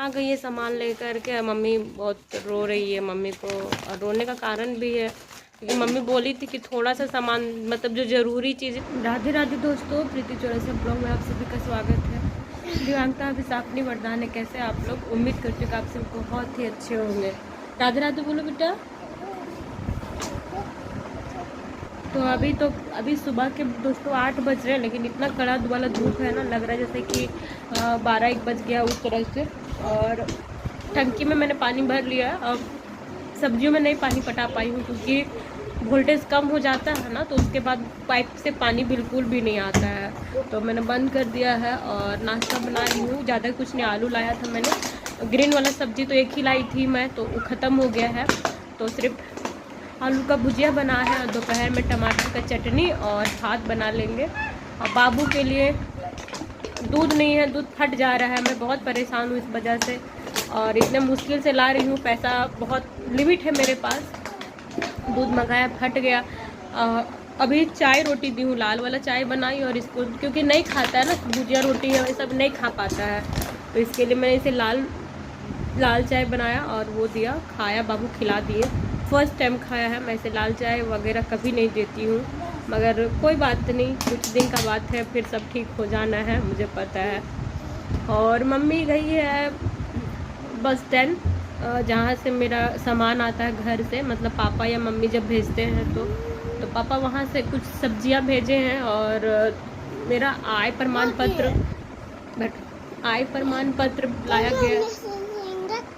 आ गई है सामान लेकर के। मम्मी बहुत रो रही है। मम्मी को और रोने का कारण भी है क्योंकि मम्मी बोली थी कि थोड़ा सा सामान मतलब जो ज़रूरी चीज़। राधे राधे दोस्तों, प्रीति चौरसिया ब्लॉग में आप सभी का स्वागत है। दिव्यांगता विशाखनी वरदान, कैसे आप लोग? उम्मीद करती हूँ कि आप सब बहुत ही अच्छे होंगे। राधे राधे बोलो बेटा। तो अभी सुबह के दोस्तों 8 बज रहे हैं, लेकिन इतना कड़ा वाला धूप है ना, लग रहा है जैसे कि 12-1 बज गया उस तरह से। और टंकी में मैंने पानी भर लिया है। अब सब्जियों में नहीं पानी पटा पाई हूँ क्योंकि वोल्टेज कम हो जाता है ना, तो उसके बाद पाइप से पानी बिल्कुल भी नहीं आता है, तो मैंने बंद कर दिया है। और नाश्ता बना रही हूँ। ज़्यादा कुछ नहीं, आलू लाया था मैंने, ग्रीन वाला सब्जी तो एक ही लाई थी मैं, तो वो ख़त्म हो गया है, तो सिर्फ आलू का भुजिया बना है। और दोपहर में टमाटर का चटनी और भात बना लेंगे। और बाबू के लिए दूध नहीं है, दूध फट जा रहा है। मैं बहुत परेशान हूँ इस वजह से, और इतने मुश्किल से ला रही हूँ, पैसा बहुत लिमिट है मेरे पास। दूध मंगाया, फट गया। अभी चाय रोटी दी हूँ, लाल वाला चाय बनाई, और इसको क्योंकि नहीं खाता है ना, भुजिया रोटी है ये सब नहीं खा पाता है, तो इसके लिए मैंने इसे लाल चाय बनाया और वो दिया, खाया, बाबू खिला दिए। फर्स्ट टाइम खाया है। मैं इसे लाल चाय वगैरह कभी नहीं देती हूँ, मगर कोई बात नहीं, कुछ दिन का बात है, फिर सब ठीक हो जाना है, मुझे पता है। और मम्मी गई है बस स्टैंड, जहाँ से मेरा सामान आता है घर से, मतलब पापा या मम्मी जब भेजते हैं तो पापा वहाँ से कुछ सब्जियाँ भेजे हैं। और मेरा आय प्रमाण पत्र लाया गया,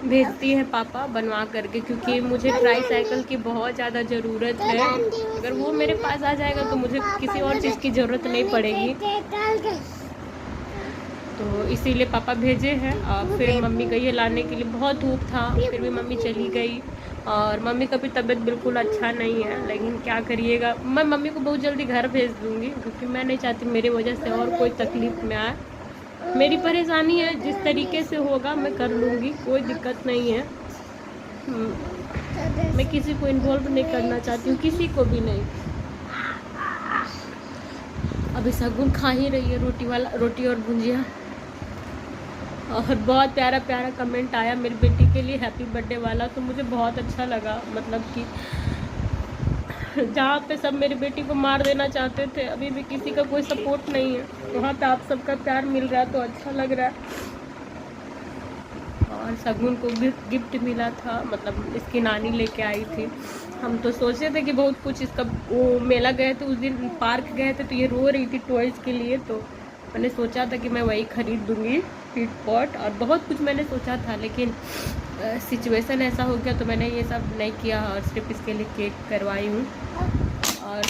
भेजती हैं पापा बनवा करके, क्योंकि मुझे ट्राईसाइकिल की बहुत ज़्यादा ज़रूरत है। अगर वो मेरे पास आ जाएगा तो मुझे किसी और चीज़ की ज़रूरत नहीं पड़ेगी, तो इसीलिए पापा भेजे हैं। और फिर मम्मी गई है लाने के लिए। बहुत धूप था, फिर भी मम्मी चली गई। और मम्मी का भी तबीयत बिल्कुल अच्छा नहीं है, लेकिन क्या करिएगा, मैं मम्मी को बहुत जल्दी घर भेज दूँगी, क्योंकि मैं नहीं चाहती मेरी वजह से और कोई तकलीफ़ में आए। मेरी परेशानी है, जिस तरीके से होगा मैं कर लूँगी, कोई दिक्कत नहीं है। मैं किसी को इन्वॉल्व नहीं करना चाहती हूँ, किसी को भी नहीं। अभी शगुन खा ही रही है रोटी और भुजिया। और बहुत प्यारा प्यारा कमेंट आया मेरी बेटी के लिए, हैप्पी बर्थडे वाला, तो मुझे बहुत अच्छा लगा। मतलब कि जहाँ पे सब मेरी बेटी को मार देना चाहते थे, अभी भी किसी का कोई सपोर्ट नहीं है, वहाँ पे आप सबका प्यार मिल रहा है, तो अच्छा लग रहा है। और शगुन को गिफ्ट मिला था, मतलब इसकी नानी लेके आई थी। हम तो सोचे थे कि बहुत कुछ, इसका वो मेला गए थे उस दिन, पार्क गए थे, तो ये रो रही थी टॉयज़ के लिए, तो मैंने सोचा था कि मैं वही ख़रीद दूँगी, फीड पॉट और बहुत कुछ मैंने सोचा था, लेकिन सिचुएशन ऐसा हो गया तो मैंने ये सब नहीं किया, और सिर्फ इसके लिए केक करवाई हूँ। और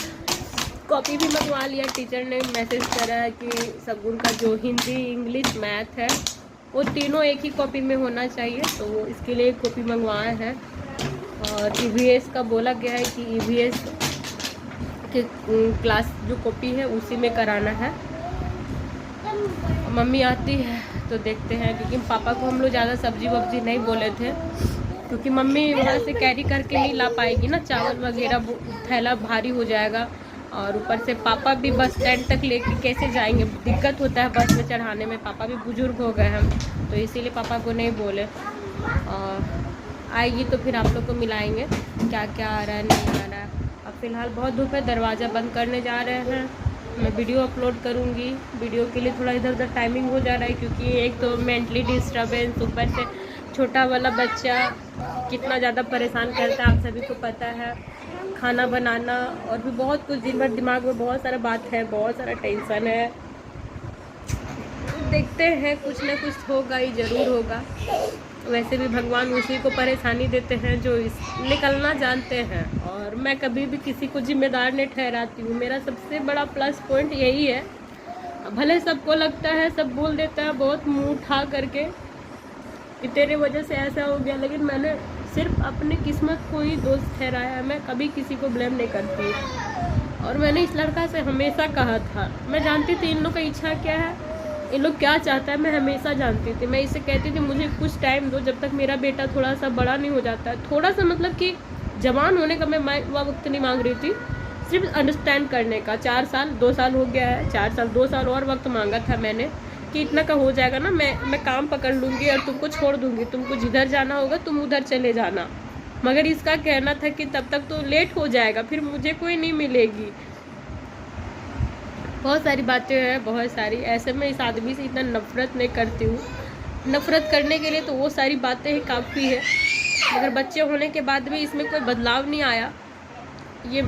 कॉपी भी मंगवा लिया, टीचर ने मैसेज करा है कि शगुन का जो हिंदी, इंग्लिश, मैथ है, वो तीनों एक ही कॉपी में होना चाहिए, तो वो इसके लिए एक कॉपी मंगवाया है। और EVS का बोला गया है कि EVS के क्लास जो कॉपी है उसी में कराना है। मम्मी आती है तो देखते हैं, क्योंकि पापा को हम लोग ज़्यादा सब्जी वब्जी नहीं बोले थे, क्योंकि मम्मी वहाँ से कैरी करके नहीं ला पाएगी ना, चावल वगैरह थैला भारी हो जाएगा। और ऊपर से पापा भी बस स्टैंड तक लेके कैसे जाएंगे, दिक्कत होता है बस में चढ़ाने में, पापा भी बुजुर्ग हो गए हैं, तो इसीलिए पापा को नहीं बोले। और आएगी तो फिर आप लोग को मिलाएंगे क्या क्या आ रहा है, नहीं आ रहा है। अब फ़िलहाल बहुत धूप है, दरवाज़ा बंद करने जा रहे हैं। मैं वीडियो अपलोड करूँगी, वीडियो के लिए थोड़ा इधर उधर टाइमिंग हो जा रहा है, क्योंकि एक तो मेंटली डिस्टर्बेंस, ऊपर से छोटा वाला बच्चा कितना ज़्यादा परेशान करता है, आप सभी को पता है। खाना बनाना और भी बहुत कुछ, दिन भर दिमाग में बहुत सारा बात है, बहुत सारा टेंशन है। देखते हैं, कुछ ना कुछ होगा ही, ज़रूर होगा। वैसे भी भगवान उसी को परेशानी देते हैं जो निकलना जानते हैं, और मैं कभी भी किसी को जिम्मेदार नहीं ठहराती हूँ। मेरा सबसे बड़ा प्लस पॉइंट यही है। भले सबको लगता है, सब बोल देता है बहुत मुंह उठा करके कि तेरे वजह से ऐसा हो गया, लेकिन मैंने सिर्फ अपनी किस्मत को ही दोस्त ठहराया है, मैं कभी किसी को ब्लेम नहीं करती। और मैंने इस लड़का से हमेशा कहा था, मैं जानती थी इन लोग का इच्छा क्या है, इन लोग क्या चाहता है, मैं हमेशा जानती थी। मैं इसे कहती थी मुझे कुछ टाइम दो, जब तक मेरा बेटा थोड़ा सा बड़ा नहीं हो जाता है, थोड़ा सा मतलब कि जवान होने का मैं वक्त नहीं मांग रही थी, सिर्फ अंडरस्टैंड करने का। 4 साल 2 साल हो गया है, 4 साल 2 साल और वक्त मांगा था मैंने, कि इतना का हो जाएगा ना, मैं काम पकड़ लूँगी और तुमको छोड़ दूँगी, तुमको जिधर जाना होगा तुम उधर चले जाना। मगर इसका कहना था कि तब तक तो लेट हो जाएगा, फिर मुझे कोई नहीं मिलेगी। बहुत सारी बातें हैं, बहुत सारी। ऐसे में इस आदमी से इतना नफरत नहीं करती हूँ, नफरत करने के लिए तो वो सारी बातें ही काफ़ी है। मगर बच्चे होने के बाद भी इसमें कोई बदलाव नहीं आया, ये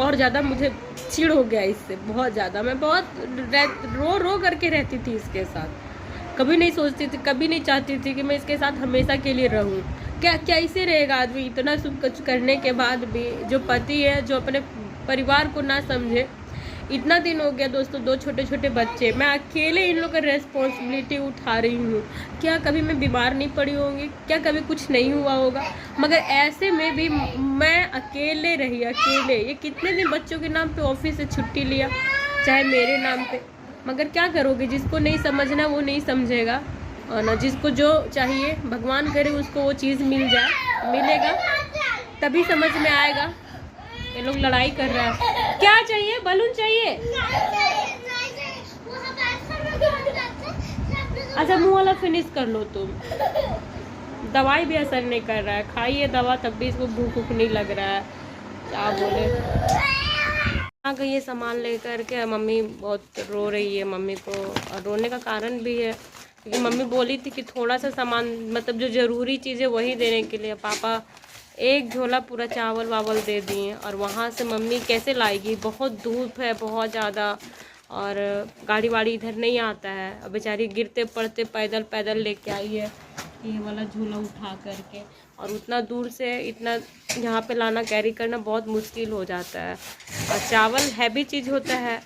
और ज़्यादा मुझे चिढ़ हो गया इससे, बहुत ज़्यादा। मैं बहुत रो रो करके रहती थी इसके साथ, कभी नहीं सोचती थी, कभी नहीं चाहती थी कि मैं इसके साथ हमेशा के लिए रहूं। क्या कैसे रहेगा आदमी इतना सब कुछ करने के बाद भी, जो पति है जो अपने परिवार को ना समझे। इतना दिन हो गया दोस्तों, 2 छोटे छोटे बच्चे, मैं अकेले इन लोग का रेस्पॉन्सिबिलिटी उठा रही हूँ। क्या कभी मैं बीमार नहीं पड़ी होंगी, क्या कभी कुछ नहीं हुआ होगा, मगर ऐसे में भी मैं अकेले रही, अकेले। ये कितने दिन बच्चों के नाम पे ऑफिस से छुट्टी लिया, चाहे मेरे नाम पे। मगर क्या करोगे, जिसको नहीं समझना वो नहीं समझेगा, और ना जिसको जो चाहिए भगवान करे उसको वो चीज़ मिल जाए, मिलेगा तभी समझ में आएगा। ये लोग लड़ाई कर रहा है, क्या चाहिए, बलून चाहिए? अच्छा मुंह वाला फिनिश कर लो तुम। दवाई भी असर नहीं कर रहा है, खाइए दवा तब भी इसको भूख भूख नहीं लग रहा है, क्या बोले। आ गई ये सामान लेकर के, मम्मी बहुत रो रही है। मम्मी को और रोने का कारण भी है क्योंकि मम्मी बोली थी कि थोड़ा सा सामान, मतलब जो ज़रूरी चीज़ है वही देने के लिए। पापा एक झोला पूरा चावल वावल दे दिए, और वहाँ से मम्मी कैसे लाएगी, बहुत धूप है बहुत ज़्यादा, और गाड़ी वाड़ी इधर नहीं आता है। अब बेचारी गिरते पड़ते पैदल पैदल लेके आई है ये वाला झोला उठा करके, और उतना दूर से इतना यहाँ पे लाना कैरी करना बहुत मुश्किल हो जाता है। और चावल हैवी चीज़ होता है।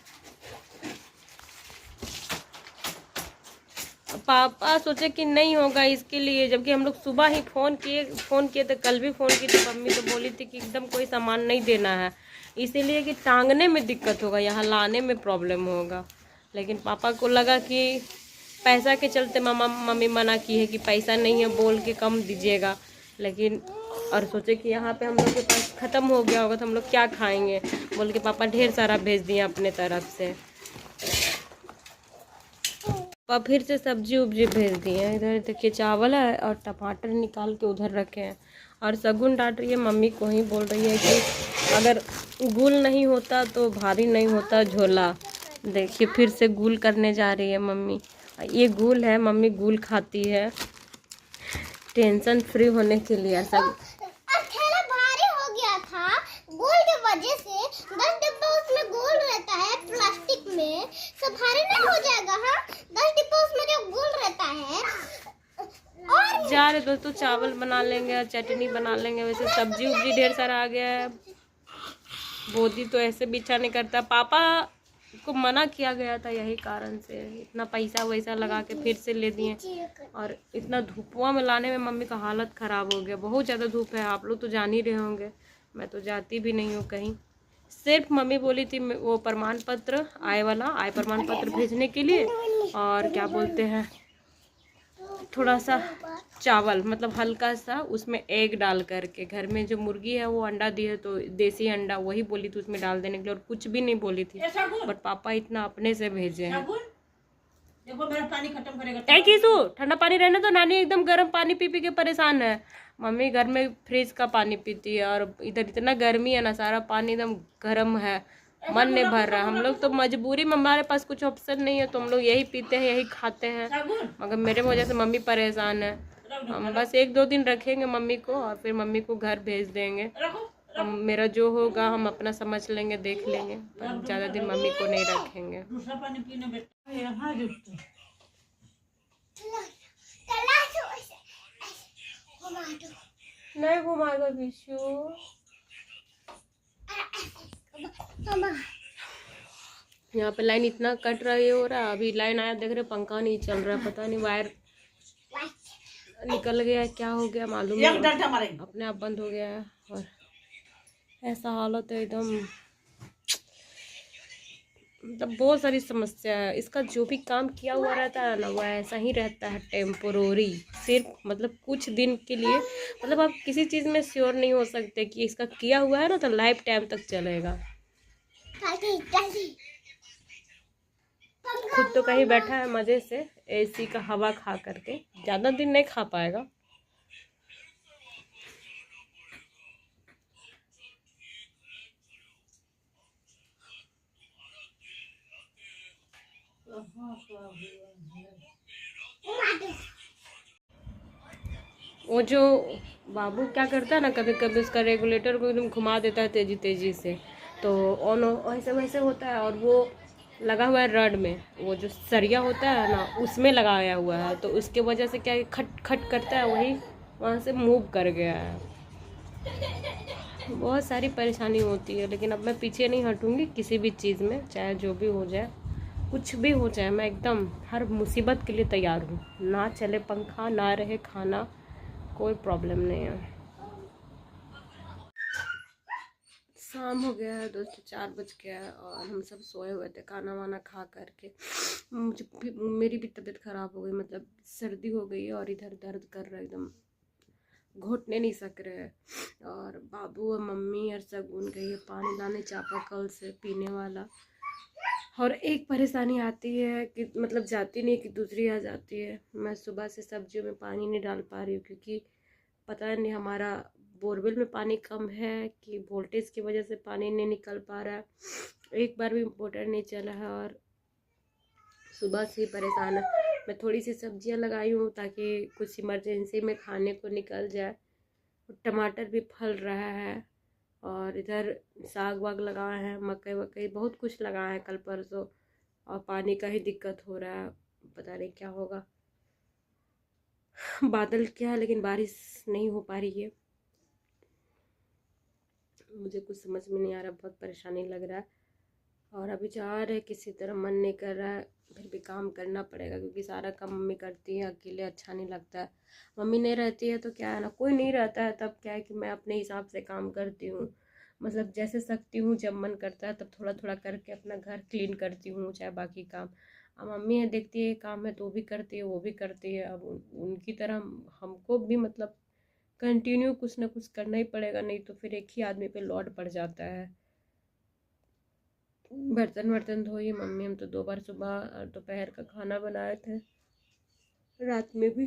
पापा सोचे कि नहीं होगा इसके लिए, जबकि हम लोग सुबह ही फ़ोन किए तो कल भी फ़ोन की थी। मम्मी तो बोली थी कि एकदम कोई सामान नहीं देना है, इसीलिए कि टांगने में दिक्कत होगा, यहाँ लाने में प्रॉब्लम होगा। लेकिन पापा को लगा कि पैसा के चलते मम्मी मना की है कि पैसा नहीं है बोल के कम दीजिएगा। लेकिन और सोचे कि यहाँ पे हम लोग के पास ख़त्म हो गया होगा तो हम लोग क्या खाएँगे, बोल के पापा ढेर सारा भेज दिए अपने तरफ से। और फिर से सब्जी उब्जी भेज दिए हैं। इधर देखिए चावल है और टमाटर निकाल के उधर रखे हैं। और शगुन डांट रही है, मम्मी को ही बोल रही है कि अगर गुल नहीं होता तो भारी नहीं होता झोला। देखिए फिर से गुल करने जा रही है मम्मी। ये गुल है, मम्मी गुल खाती है टेंशन फ्री होने के लिए। सब थैला भारी हो गया था गुल की वजह से, 10 डिब्बा उसमें गुल रहता है प्लास्टिक में, सब भारी नहीं हो जाएगा। हाँ 10 डिब्बा उसमें जो गुल रहता है। और जा रहे दोस्तों, चावल बना लेंगे, चटनी बना लेंगे। वैसे सब्जी उब्जी ढेर सारा आ गया है। बोदी तो ऐसे भी अच्छा नहीं करता, पापा को मना किया गया था यही कारण से। इतना पैसा वैसा लगा के फिर से ले दिए, और इतना धूपवा में लाने में मम्मी का हालत ख़राब हो गया। बहुत ज़्यादा धूप है, आप लोग तो जान ही रहे होंगे, मैं तो जाती भी नहीं हूँ कहीं। सिर्फ मम्मी बोली थी वो प्रमाण पत्र आय प्रमाण पत्र भेजने के लिए, और क्या बोलते हैं थोड़ा सा चावल, मतलब हल्का सा उसमें एग डाल करके, घर में जो मुर्गी है वो अंडा दी है तो देसी अंडा वही बोली थी उसमें डाल देने के लिए, और कुछ भी नहीं बोली थी। बट पापा इतना अपने से भेजे हैं। देखो मेरा पानी खत्म करेगा। ठंडा पानी रहने तो नानी एकदम गर्म पानी पी पी के परेशान है। मम्मी घर में फ्रिज का पानी पीती है, और इधर इतना गर्मी है ना, सारा पानी एकदम गर्म है, मन नहीं भर रहा है। हम लोग तो मजबूरी में, हमारे पास कुछ ऑप्शन नहीं है तो हम लोग यही पीते हैं, यही खाते हैं। मगर मेरे वजह से मम्मी परेशान है। हम बस 1-2 दिन रखेंगे मम्मी को, और फिर मम्मी को घर भेज देंगे। हम मेरा जो होगा हम अपना समझ लेंगे, देख लेंगे, पर ज़्यादा दिन मम्मी को नहीं रखेंगे। दूसरा पानी पीने बैठा नहीं घुमाएगा विशु। यहाँ पे लाइन इतना कट रहा है, हो रहा है। अभी लाइन आया देख रहे, पंखा नहीं चल रहा, पता नहीं वायर निकल गया, क्या हो गया मालूम नहीं, अपने आप बंद हो गया है। और ऐसा हालत है एकदम, मतलब बहुत सारी समस्या है। इसका जो भी काम किया हुआ रहता है ना, वह ऐसा ही रहता है, टेम्पोररी, सिर्फ मतलब कुछ दिन के लिए। मतलब आप किसी चीज़ में श्योर नहीं हो सकते कि इसका किया हुआ है ना तो लाइफ टाइम तक चलेगा। खुद तो कहीं बैठा है मज़े से एसी का हवा खा करके, ज़्यादा दिन नहीं खा पाएगा। वो जो बाबू क्या करता है ना, कभी कभी उसका रेगुलेटर को एकदम घुमा देता है तेजी तेजी से, तो ऑन ऐसे वैसे होता है। और वो लगा हुआ है रड में, वो जो सरिया होता है ना उसमें लगाया हुआ है, तो उसके वजह से क्या है, खट खट करता है, वही वहाँ से मूव कर गया है। बहुत सारी परेशानी होती है, लेकिन अब मैं पीछे नहीं हटूँगी किसी भी चीज़ में, चाहे जो भी हो जाए, कुछ भी हो जाए, मैं एकदम हर मुसीबत के लिए तैयार हूँ। ना चले पंखा, ना रहे खाना, कोई प्रॉब्लम नहीं है। शाम हो गया है दोस्तों, 4 बज गया है और हम सब सोए हुए थे खाना वाना खा करके। मेरी भी तबीयत ख़राब हो गई, मतलब सर्दी हो गई है और इधर दर्द कर रहा है एकदम, घुटने नहीं सक रहे हैं। और बाबू और मम्मी और शगुन गई है पानी लाने चापाकल से पीने वाला। और एक परेशानी आती है कि मतलब जाती नहीं कि दूसरी आ जाती है। मैं सुबह से सब्जियों में पानी नहीं डाल पा रही हूँ, क्योंकि पता नहीं हमारा बोरवेल में पानी कम है कि वोल्टेज की वजह से पानी नहीं निकल पा रहा है। एक बार भी मोटर नहीं चला है और सुबह से ही परेशान है। मैं थोड़ी सी सब्जियां लगाई हूँ ताकि कुछ इमरजेंसी में खाने को निकल जाए। टमाटर भी फल रहा है और इधर साग वाग लगाए हैं, मकई वकई बहुत कुछ लगाया है कल परसों, और पानी का ही दिक्कत हो रहा है, पता नहीं क्या होगा। बादल क्या है लेकिन बारिश नहीं हो पा रही है, मुझे कुछ समझ में नहीं आ रहा, बहुत परेशानी लग रहा है। और अभी जा रहे किसी तरह, मन नहीं कर रहा है, फिर भी काम करना पड़ेगा क्योंकि सारा काम मम्मी करती है, अकेले अच्छा नहीं लगता है। मम्मी नहीं रहती है तो क्या है ना, कोई नहीं रहता है तब क्या है कि मैं अपने हिसाब से काम करती हूँ, मतलब जैसे सकती हूँ, जब मन करता है तब थोड़ा थोड़ा करके अपना घर क्लीन करती हूँ, चाहे बाकी काम। अब मम्मी है देखती है काम है तो भी करती है, वो भी करती है। अब उनकी तरह हमको भी मतलब कंटिन्यू कुछ ना कुछ करना ही पड़ेगा, नहीं तो फिर एक ही आदमी पे लोड पड़ जाता है। बर्तन वर्तन धोई मम्मी, हम तो 2 बार सुबह और दोपहर का खाना बनाए थे, रात में भी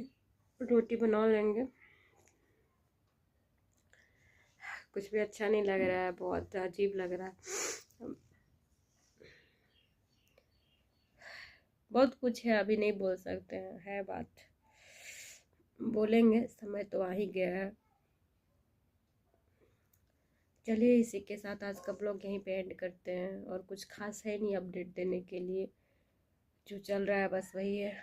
रोटी बना लेंगे। कुछ भी अच्छा नहीं लग रहा है, बहुत अजीब लग रहा है, बहुत कुछ है, अभी नहीं बोल सकते हैं, है बात, बोलेंगे, समय तो आ ही गया है। चलिए इसी के साथ आज का ब्लॉग यहीं पे एंड करते हैं, और कुछ खास है नहीं अपडेट देने के लिए, जो चल रहा है बस वही है।